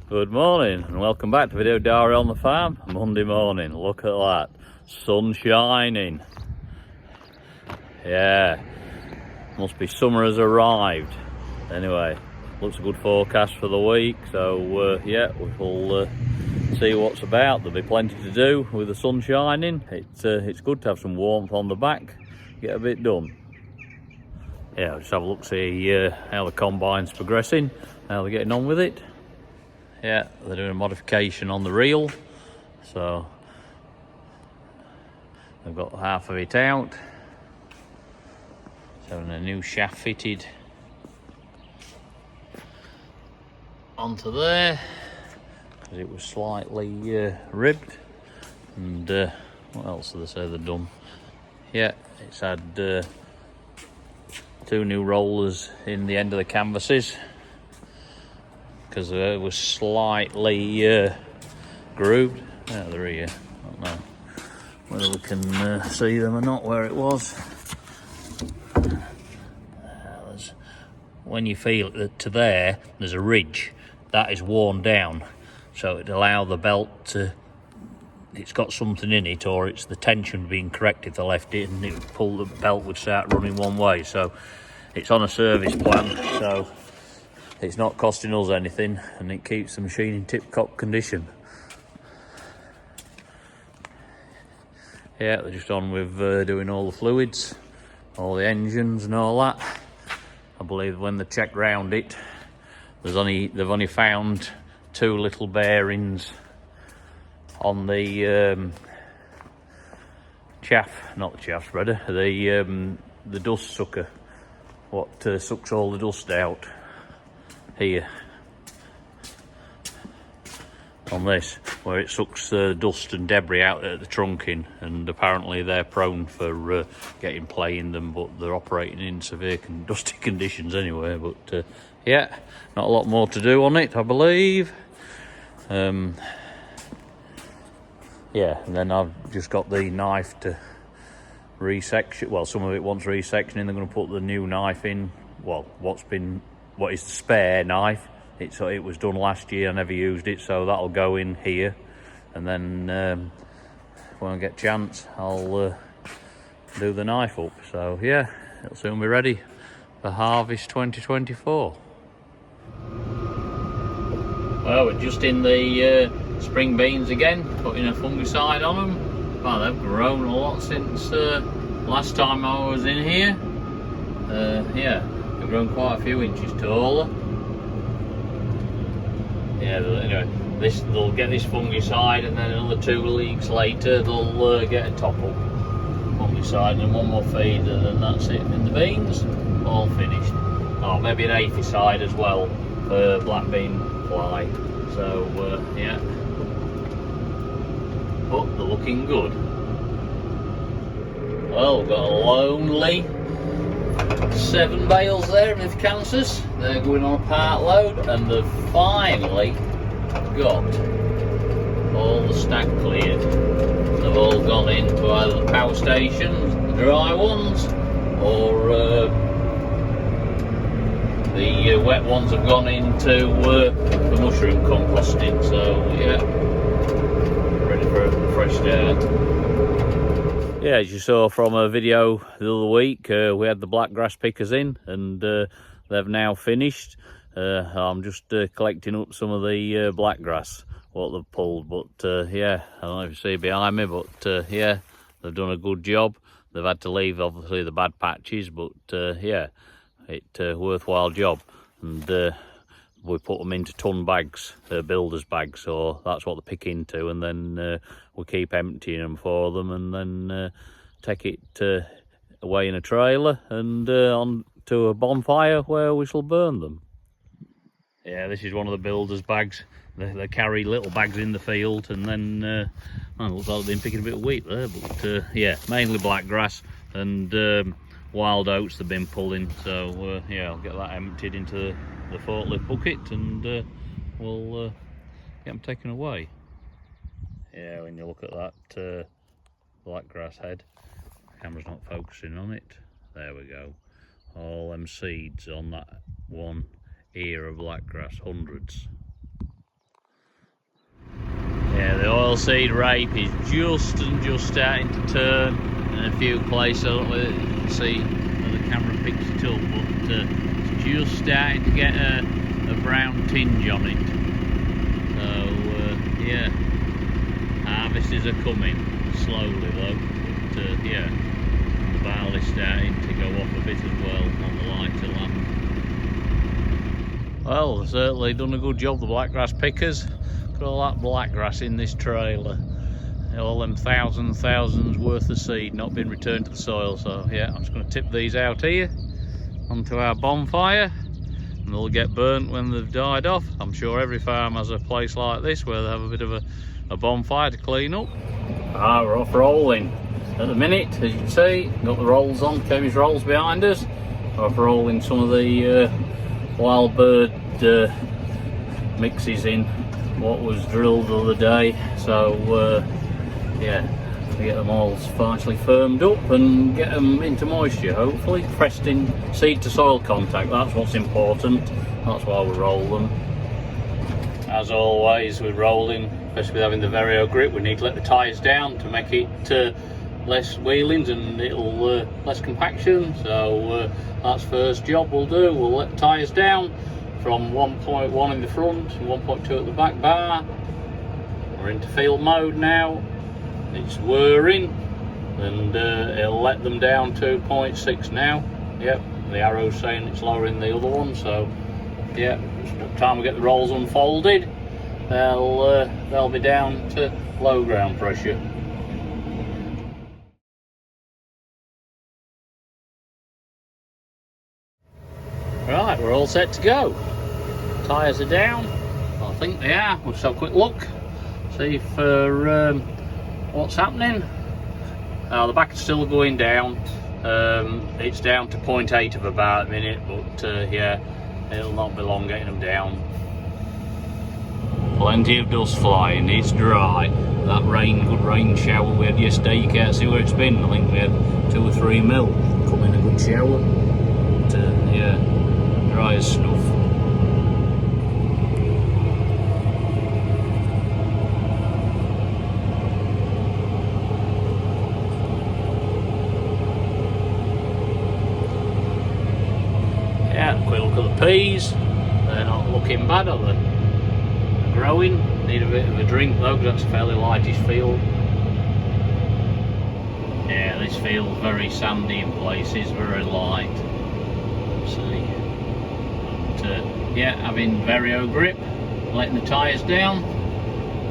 Good morning and welcome back to Video Diary on the Farm. Monday morning, look at that, sun shining. Yeah, must be summer has arrived. Anyway, looks a good forecast for the week, so yeah, we'll see what's about. There'll be plenty to do with the sun shining. It's good to have some warmth on the back, get a bit done. Yeah, I'll just have a look, see how the combine's progressing, how they're getting on with it. Yeah, they're doing a modification on the reel, so they've got half of it out. So having a new shaft fitted onto there because it was slightly ribbed. And what else do they say they've done? Yeah, it's had 2 new rollers in the end of the canvases because it was slightly grooved. Yeah, they're here. I don't know whether we can see them or not where it was. When you feel it to there, there's a ridge that is worn down, so it allow the belt to. It's got something in it, or it's the tension being corrected. If they left it and it would pull, the belt would start running one way. So it's on a service plan, so it's not costing us anything, and it keeps the machine in tip-top condition. Yeah, they're just on with doing all the fluids, all the engines and all that. I believe when they checked round it, they've only found 2 little bearings on the not the chaff spreader, the dust sucker, what sucks all the dust out here on this, where it sucks dust and debris out at the trunking, and apparently they're prone for getting play in them, but they're operating in severe dusty conditions anyway. But yeah, not a lot more to do on it, I believe. Yeah, and then I've just got the knife to resection. Well, some of it wants resectioning. They're going to put the new knife in. Well, what is the spare knife? It was done last year. I never used it, so that'll go in here. And then when I get a chance, I'll do the knife up. So yeah, it'll soon be ready for harvest 2024. Well, we're just in the spring beans again, putting a fungicide on them. Well, they've grown a lot since last time I was in here. Yeah, they've grown quite a few inches taller. Yeah, anyway, they'll get this fungicide, and then another 2 weeks later they'll get a top-up fungicide and 1 more feed, and then that's it. In the beans, all finished. Oh, maybe an aphicide as well for black bean fly. So yeah, but they're looking good. Well, we've got a lonely 7 bales there in Kansas. They're going on a part load, and they've finally got all the stack cleared. They've all gone into either the power stations, the dry ones, or the wet ones have gone into the mushroom composting. So yeah, ready for a fresh start. Yeah, as you saw from a video the other week, we had the black grass pickers in, and they've now finished. I'm just collecting up some of the black grass, what they've pulled. But yeah, I don't know if you see behind me, but yeah, they've done a good job. They've had to leave, obviously, the bad patches, but yeah, it's a worthwhile job. And we put them into ton bags, builder's bags, so that's what they pick into, and then we keep emptying them for them, and then take it away in a trailer and on to a bonfire where we shall burn them. Yeah, this is one of the builder's bags. They carry little bags in the field, and then well, it looks like they've been picking a bit of wheat there, but yeah, mainly black grass and wild oats they've been pulling. So yeah, I'll get that emptied into the forklift bucket, and we'll get them taken away. Yeah, when you look at that black grass head, the camera's not focusing on it. There we go. All them seeds on that one ear of black grass, hundreds. oilseed rape is just starting to turn in a few places. I don't know if you can see where the camera picks it up, but it's just starting to get a brown tinge on it. So yeah, harvests are coming slowly though. But yeah, the barley's starting to go off a bit as well on the lighter land. Well, they've certainly done a good job, the blackgrass pickers. Got all that blackgrass in this trailer. All them thousands worth of seed not been returned to the soil. So yeah, I'm just going to tip these out here onto our bonfire, and they'll get burnt when they've died off. I'm sure every farm has a place like this where they have a bit of a bonfire to clean up. We're off rolling at the minute, as you can see. Got the rolls on, Kemi's rolls behind us. We're off rolling some of the wild bird mixes in what was drilled the other day. So yeah, to get them all partially firmed up and get them into moisture, hopefully pressed in seed to soil contact. That's what's important. That's why we roll them. As always with rolling, especially with having the Vario grip, we need to let the tyres down to make it less wheelings and it'll less compaction. So that's first job we'll do. We'll let the tyres down from 1.1 in the front and 1.2 at the back bar. We're into field mode now. It's whirring, and it'll let them down to 0.6 now. Yep, the arrow's saying it's lowering the other one. So yeah, by the time we get the rolls unfolded, they'll be down to low ground pressure. Right, we're all set to go. Tyres are down. I think they are. We'll just have a quick look, see for what's happening. The back is still going down. It's down to 0.8 of a bar at the minute, but yeah, it'll not be long getting them down. Plenty of dust flying, it's dry. That good rain shower we had yesterday, you can't see where it's been. I think we had 2 or 3 mil come in a good shower. But yeah, dry as snuff. Yeah, quick look at the peas. They're not looking bad, are they? They're growing. Need a bit of a drink though, because that's a fairly lightish field. Yeah, this field's very sandy in places, very light. Let's see. But yeah, having Vario grip, letting the tyres down,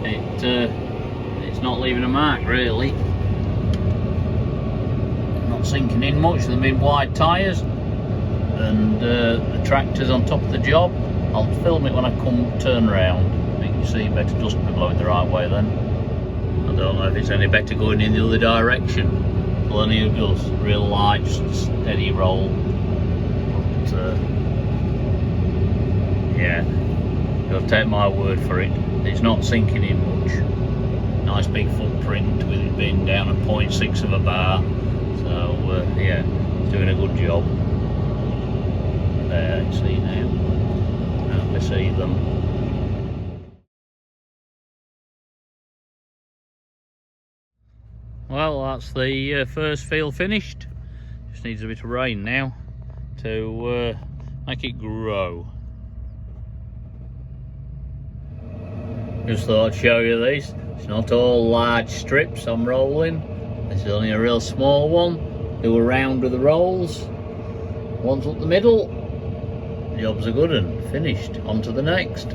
it's not leaving a mark really. Not sinking in much. They've been wide tyres, and the tractor's on top of the job. I'll film it when I turn round. I think you see better dust be blowing the right way then. I don't know if it's any better going in the other direction. Plenty of dust, real light, just steady roll. But yeah, you'll take my word for it. It's not sinking in much. Nice big footprint with it being down at 0.6 of a bar. So yeah, it's doing a good job. There, you see now. Now we see them. Well, that's the first field finished. Just needs a bit of rain now to make it grow. Just thought I'd show you these. It's not all large strips I'm rolling. This is only a real small one. Do a round with the rolls. One's up the middle. Job's a good one. Finished. On to the next.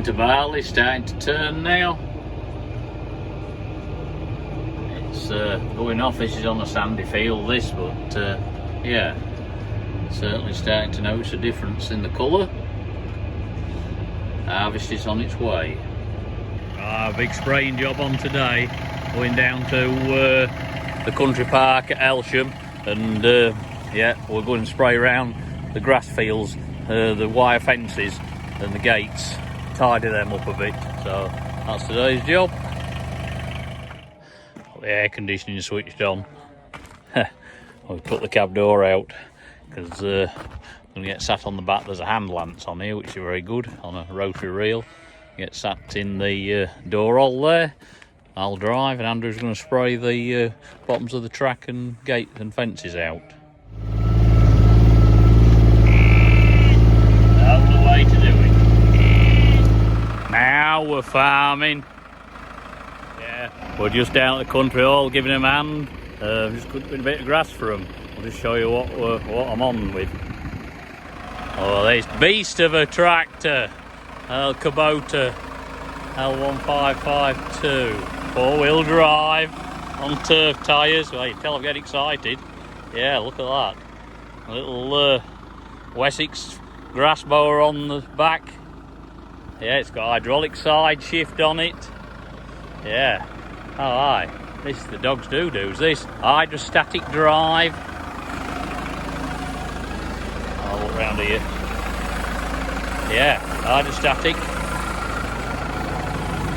into Barley, starting to turn now. It's going off. This is on a sandy field, this, but yeah, certainly starting to notice a difference in the colour. Harvest is on its way. Big spraying job on today, going down to the country park at Elsham, and yeah, we're going to spray around the grass fields, the wire fences and the gates, tidy them up a bit. So that's today's job. The air conditioning switched on. We put the cab door out because I'm going to get sat on the back. There's a hand lance on here, which is very good, on a rotary reel. Get sat in the door hole there. I'll drive, and Andrew's going to spray the bottoms of the track and gates and fences out. That's the way to do it. Now we're farming. Yeah, we're just down at the country hall giving them a hand. Just cutting a bit of grass for them. I'll just show you what I'm on with. Oh, this beast of a tractor, Kubota L1552, 4-wheel drive on turf tyres. Well, you can tell I get excited. Yeah, look at that. A little Wessex grass mower on the back. Yeah, it's got hydraulic side shift on it. Yeah. Oh, aye. This the dogs do's this. Hydrostatic drive. I'll look round here. Yeah, hydrostatic.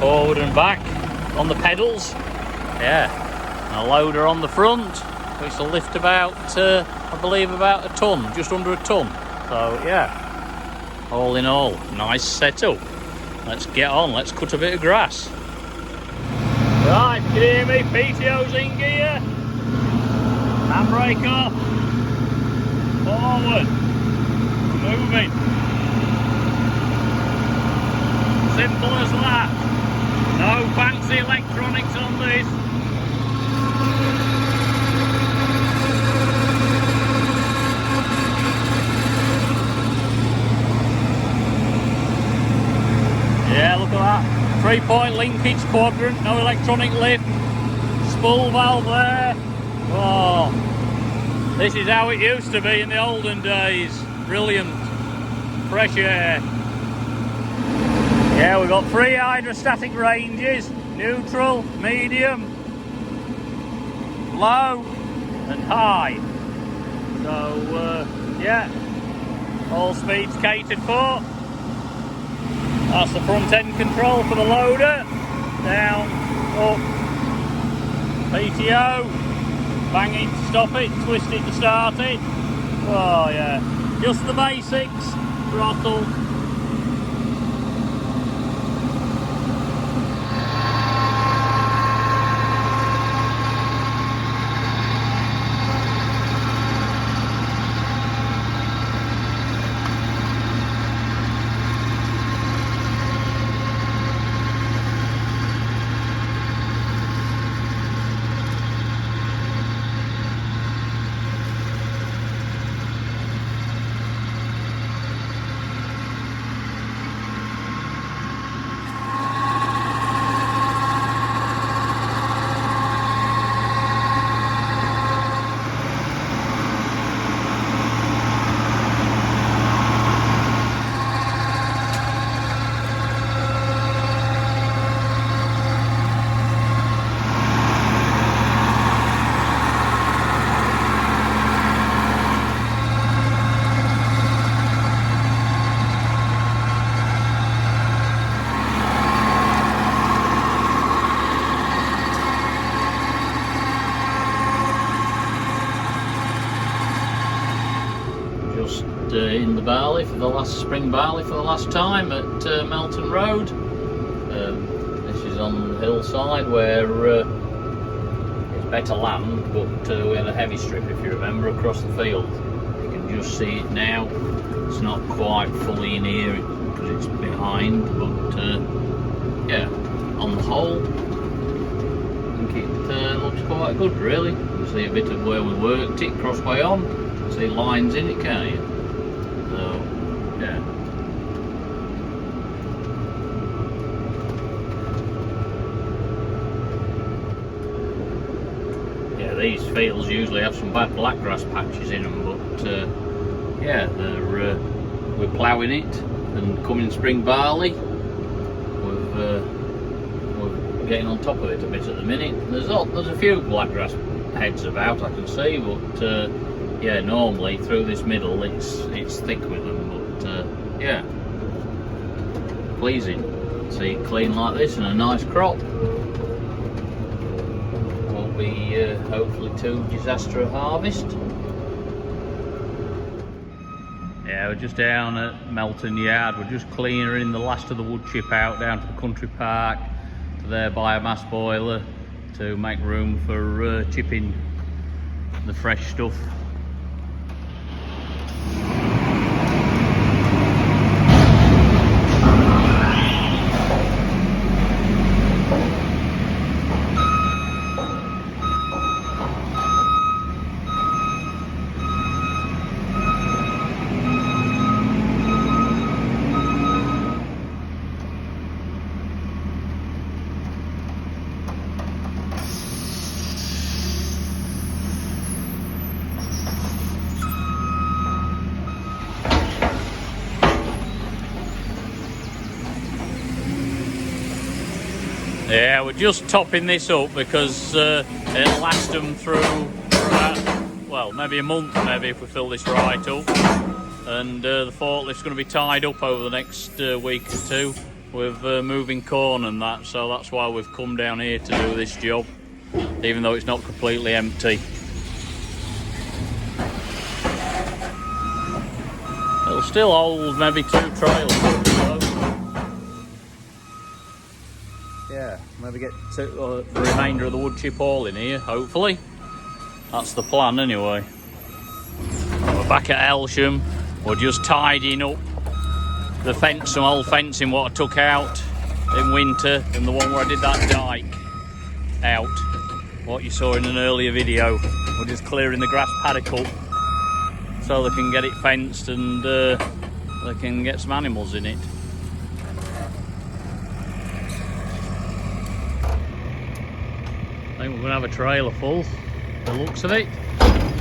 Forward and back on the pedals. Yeah. And a loader on the front, which will lift about, I believe, about a ton, just under a ton. So, yeah. All in all, nice setup. Let's get on, let's cut a bit of grass. Right, you can hear me, PTO's in gear. Handbrake off. Forward. Moving. Simple as that. No fancy electronics on this. Yeah, look at that. 3-point linkage quadrant, no electronic lift. Spool valve there. Oh, this is how it used to be in the olden days. Brilliant. Fresh air. Yeah, we've got 3 hydrostatic ranges. Neutral, medium, low and high. So, yeah, all speeds catered for. That's the front end control for the loader. Down, up, PTO, bang it to stop it, twist it to start it. Oh yeah, just the basics, throttle. In the Barley for the last spring Barley for the last time at Melton Road. This is on the hillside where it's better land, but we had a heavy strip, if you remember, across the field. You can just see it now. It's not quite fully in here because it's behind, but yeah, on the whole, I think it looks quite good, really. You see a bit of where we worked it, crossway on. See lines in it, can't you? So, yeah. these fields usually have some bad blackgrass patches in them, but yeah, we're ploughing it, and coming spring barley, we're getting on top of it a bit at the minute. There's a few blackgrass heads about, I can see, but yeah, normally through this middle it's thick with them, but yeah, pleasing. See it clean like this and a nice crop. Won't be hopefully too disaster a harvest. Yeah, we're just down at Melton Yard. We're just clearing the last of the wood chip out down to the country park, to their biomass boiler, to make room for chipping the fresh stuff. Yeah, we're just topping this up because it'll last them through about, well, maybe a month, maybe, if we fill this right up. And the forklift's going to be tied up over the next week or two with moving corn and that, so that's why we've come down here to do this job, even though it's not completely empty. It'll still hold maybe 2 trailers. Yeah, maybe get the remainder of the wood chip all in here, hopefully. That's the plan anyway. We're back at Elsham. We're just tidying up the fence, some old fencing what I took out in winter, and the one where I did that dike out, what you saw in an earlier video. We're just clearing the grass paddock up so they can get it fenced and they can get some animals in it. I think we're going to have a trailer full, the looks of it,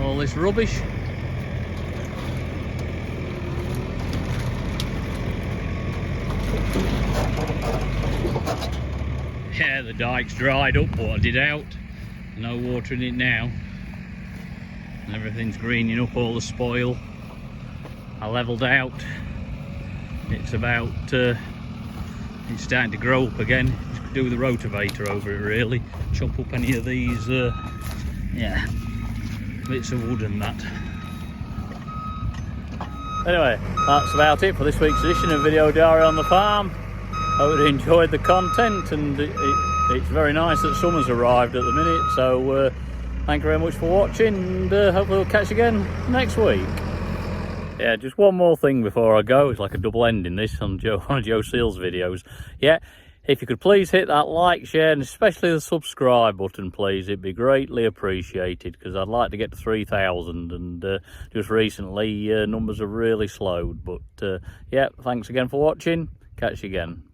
all this rubbish. Yeah, the dike's dried up, what I did out, no water in it now, and everything's greening up, all the spoil I levelled out. It's about, it's starting to grow up again. Do with the rotavator over it really, chop up any of these yeah, bits of wood and that. Anyway, that's about it for this week's edition of Video Diary on the Farm. Hope you enjoyed the content, and it's very nice that summer's arrived at the minute, so thank you very much for watching, and hopefully we'll catch you again next week. Yeah, just one more thing before I go. It's like a double ending this on one of Joe Seal's videos. Yeah, if you could please hit that like, share, and especially the subscribe button, please. It'd be greatly appreciated, because I'd like to get to 3,000, and just recently numbers have really slowed. But yeah, thanks again for watching. Catch you again.